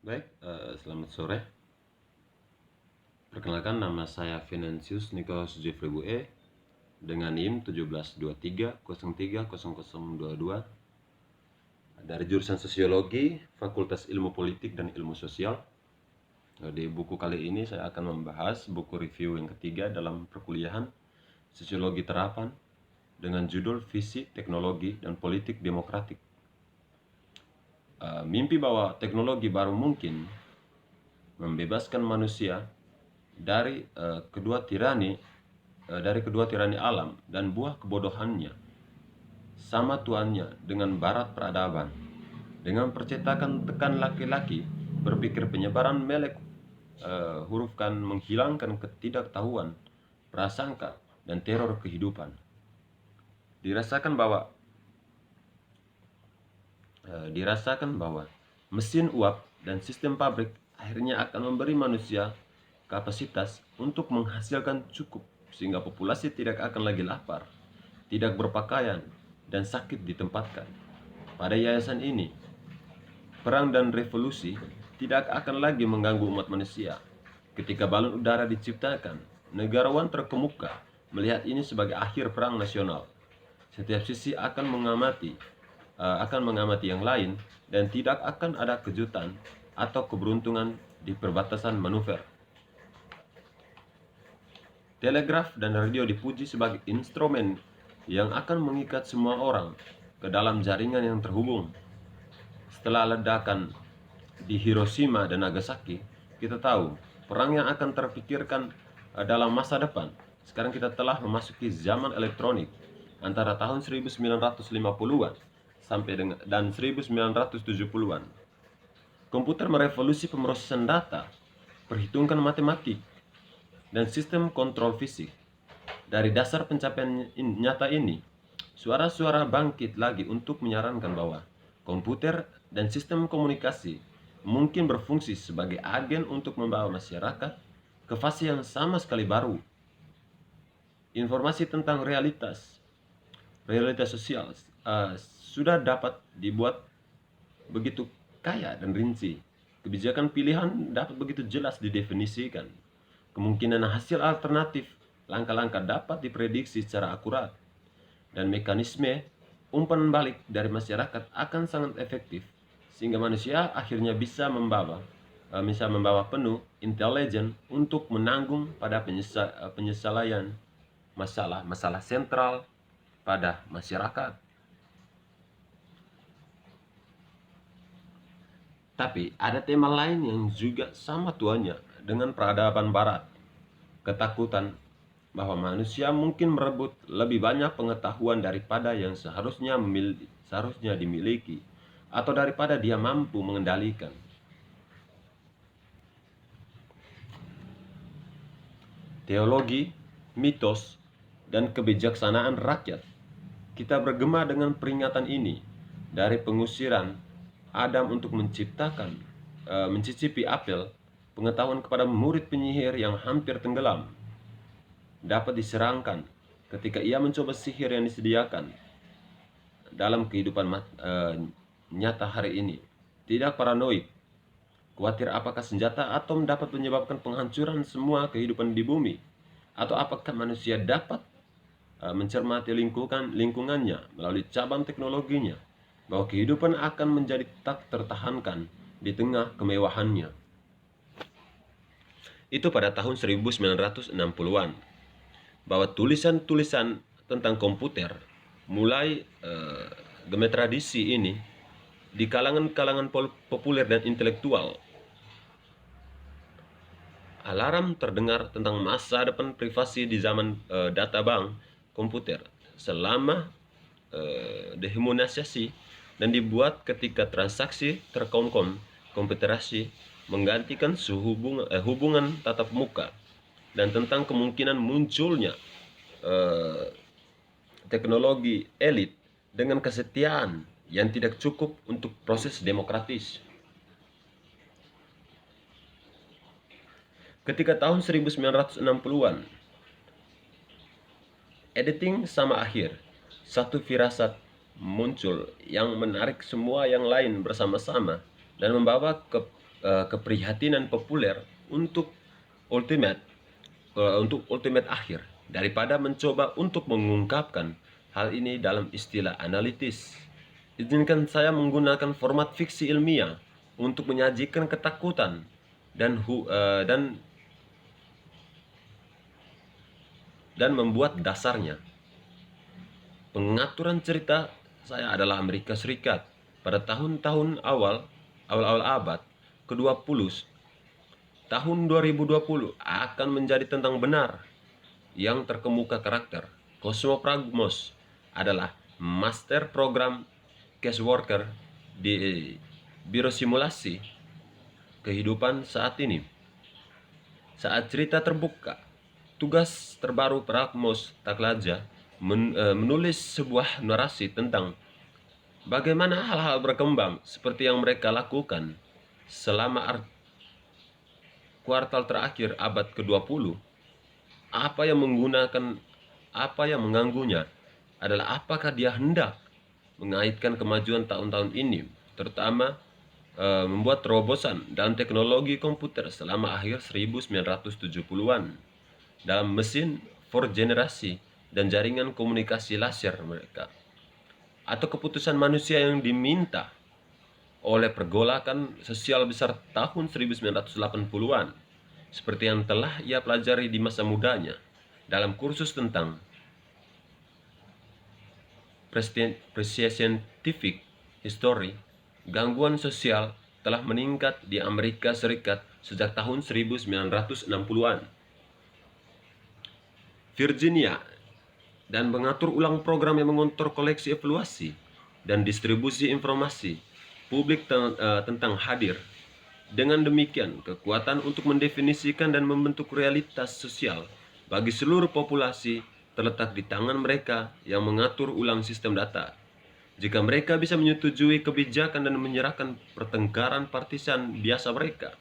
Baik, selamat sore. Perkenalkan, nama saya Venantius Nicholas Jeffrey Bue dengan NIM 1723030022 dari jurusan Sosiologi, Fakultas Ilmu Politik dan Ilmu Sosial. Di buku kali ini saya akan membahas buku review yang ketiga dalam perkuliahan Sosiologi Terapan dengan judul Visi, Teknologi, dan Politik Demokratik. Mimpi bahwa teknologi baru mungkin membebaskan manusia dari kedua tirani alam dan buah kebodohannya, sama tuannya dengan barat peradaban, dengan percetakan tekan laki-laki berpikir penyebaran melek hurufkan menghilangkan ketidaktahuan, prasangka, dan teror kehidupan. Dirasakan bahwa mesin uap dan sistem pabrik akhirnya akan memberi manusia kapasitas untuk menghasilkan cukup sehingga populasi tidak akan lagi lapar, tidak berpakaian, dan sakit ditempatkan. Pada yayasan ini, perang dan revolusi tidak akan lagi mengganggu umat manusia. Ketika balon udara diciptakan, negarawan terkemuka melihat ini sebagai akhir perang nasional. Setiap sisi akan mengamati yang lain dan tidak akan ada kejutan atau keberuntungan di perbatasan manuver. Telegraf dan radio dipuji sebagai instrumen yang akan mengikat semua orang ke dalam jaringan yang terhubung. Setelah ledakan di Hiroshima dan Nagasaki, kita tahu perang yang akan terpikirkan dalam masa depan. Sekarang kita telah memasuki zaman elektronik antara tahun 1950-an sampai dan 1970-an. Komputer merevolusi pemrosesan data, perhitungan matematik, dan sistem kontrol fisik. Dari dasar pencapaian nyata ini, suara-suara bangkit lagi untuk menyarankan bahwa komputer dan sistem komunikasi mungkin berfungsi sebagai agen untuk membawa masyarakat ke fase yang sama sekali baru. Informasi tentang realitas sosial sudah dapat dibuat begitu kaya dan rinci. Kebijakan pilihan dapat begitu jelas didefinisikan. Kemungkinan hasil alternatif langkah-langkah dapat diprediksi secara akurat. Dan mekanisme umpan balik dari masyarakat akan sangat efektif, sehingga manusia akhirnya bisa membawa penuh intelijen untuk menanggung pada penyelesaian masalah sentral pada masyarakat. Tapi ada tema lain yang juga sama tuanya dengan peradaban barat. Ketakutan bahwa manusia mungkin merebut lebih banyak pengetahuan daripada yang seharusnya dimiliki atau daripada dia mampu mengendalikan. Teologi, mitos, dan kebijaksanaan rakyat. Kita bergema dengan peringatan ini dari pengusiran Adam untuk mencicipi apel pengetahuan kepada murid penyihir yang hampir tenggelam. Dapat diserangkan ketika ia mencoba sihir yang disediakan dalam kehidupan nyata hari ini. Tidak paranoid, khawatir apakah senjata atom dapat menyebabkan penghancuran semua kehidupan di bumi, atau apakah manusia dapat mencermati lingkungannya melalui cabang teknologinya, bahwa kehidupan akan menjadi tak tertahankan di tengah kemewahannya. Itu pada tahun 1960-an, bahwa tulisan-tulisan tentang komputer mulai gemet tradisi ini di kalangan populer dan intelektual. Alarm terdengar tentang masa depan privasi di zaman data bank komputer selama dehumanisasi dan dibuat ketika transaksi komputerasi menggantikan hubungan tatap muka, dan tentang kemungkinan munculnya teknologi elit dengan kesetiaan yang tidak cukup untuk proses demokratis. Ketika tahun 1960-an, editing sama akhir, satu firasat muncul yang menarik semua yang lain bersama-sama dan membawa keprihatinan populer untuk ultimate akhir daripada mencoba untuk mengungkapkan hal ini dalam istilah analitis. Izinkan saya menggunakan format fiksi ilmiah untuk menyajikan ketakutan dan membuat dasarnya. Pengaturan cerita saya adalah Amerika Serikat pada tahun-tahun awal abad ke-20. Tahun 2020 akan menjadi tentang benar yang terkemuka karakter. Cosmopragmos adalah master program caseworker di biro simulasi kehidupan saat ini. Saat cerita terbuka, tugas terbaru Pragmos Taklaja menulis sebuah narasi tentang bagaimana hal-hal berkembang seperti yang mereka lakukan selama kuartal terakhir abad ke-20. Apa yang mengganggunya adalah apakah dia hendak mengaitkan kemajuan tahun-tahun ini, terutama membuat terobosan dalam teknologi komputer selama akhir 1970-an dalam mesin 4 generasi dan jaringan komunikasi laser mereka, atau keputusan manusia yang diminta oleh pergolakan sosial besar tahun 1980-an, seperti yang telah ia pelajari di masa mudanya dalam kursus tentang Scientific History. Gangguan sosial telah meningkat di Amerika Serikat sejak tahun 1960-an. Virginia dan mengatur ulang program yang mengontrol koleksi evaluasi dan distribusi informasi publik tentang hadir. Dengan demikian, kekuatan untuk mendefinisikan dan membentuk realitas sosial bagi seluruh populasi terletak di tangan mereka yang mengatur ulang sistem data. Jika mereka bisa menyetujui kebijakan dan menyerahkan pertengkaran partisan biasa mereka,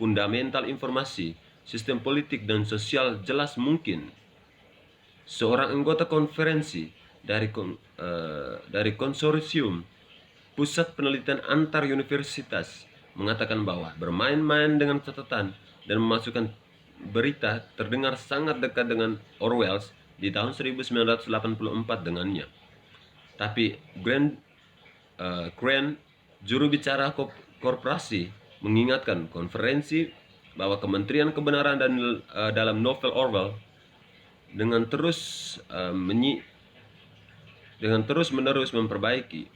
fundamental informasi, sistem politik dan sosial jelas mungkin. Seorang anggota konferensi dari konsorsium pusat penelitian antar universitas mengatakan bahwa bermain-main dengan catatan dan memasukkan berita terdengar sangat dekat dengan Orwell di tahun 1984 dengannya. Tapi Grant, juru bicara korporasi, mengingatkan konferensi bahwa Kementerian Kebenaran dan dalam novel Orwell dengan terus-menerus memperbaiki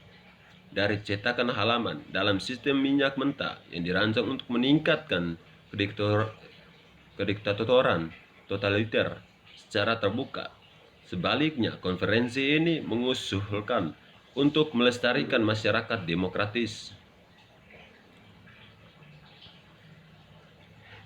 dari cetakan halaman dalam sistem minyak mentah yang dirancang untuk meningkatkan kediktatoran totaliter secara terbuka. Sebaliknya, konferensi ini mengusulkan untuk melestarikan masyarakat demokratis.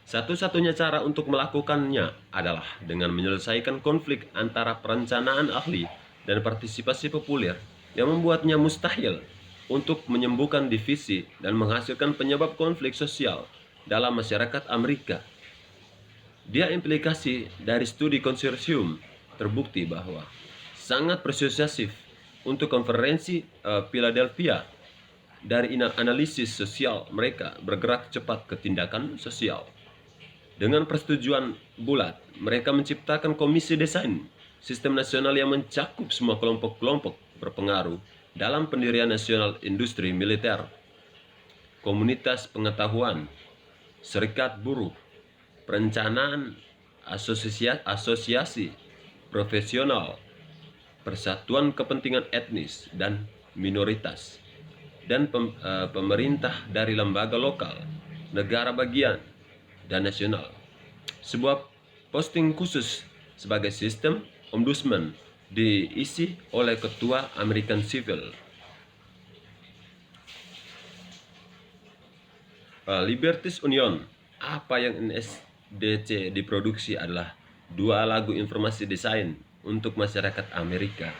Satu-satunya cara untuk melakukannya adalah dengan menyelesaikan konflik antara perencanaan ahli dan partisipasi populer yang membuatnya mustahil untuk menyembuhkan divisi dan menghasilkan penyebab konflik sosial dalam masyarakat Amerika. Dia implikasi dari studi konsorsium terbukti bahwa sangat persuasif untuk konferensi Philadelphia. Dari analisis sosial mereka bergerak cepat ke tindakan sosial. Dengan persetujuan bulat, mereka menciptakan komisi desain sistem nasional yang mencakup semua kelompok-kelompok berpengaruh dalam pendirian nasional industri militer, komunitas pengetahuan, serikat buruh, perencanaan, asosiasi profesional, persatuan kepentingan etnis dan minoritas, dan pemerintah dari lembaga lokal, negara bagian, dan nasional. Sebuah posting khusus sebagai sistem ombudsman diisi oleh ketua American Civil Liberties Union. Apa yang NSDC diproduksi adalah 2 lagu informasi desain untuk masyarakat Amerika.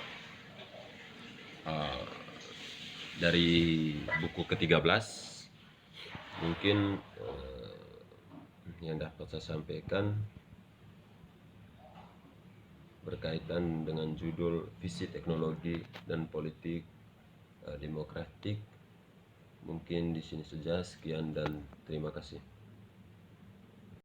Dari buku ke-13 mungkin yang dapat saya sampaikan berkaitan dengan judul Visi Teknologi dan Politik Demokratik Mungkin di sini saja, sekian dan terima kasih.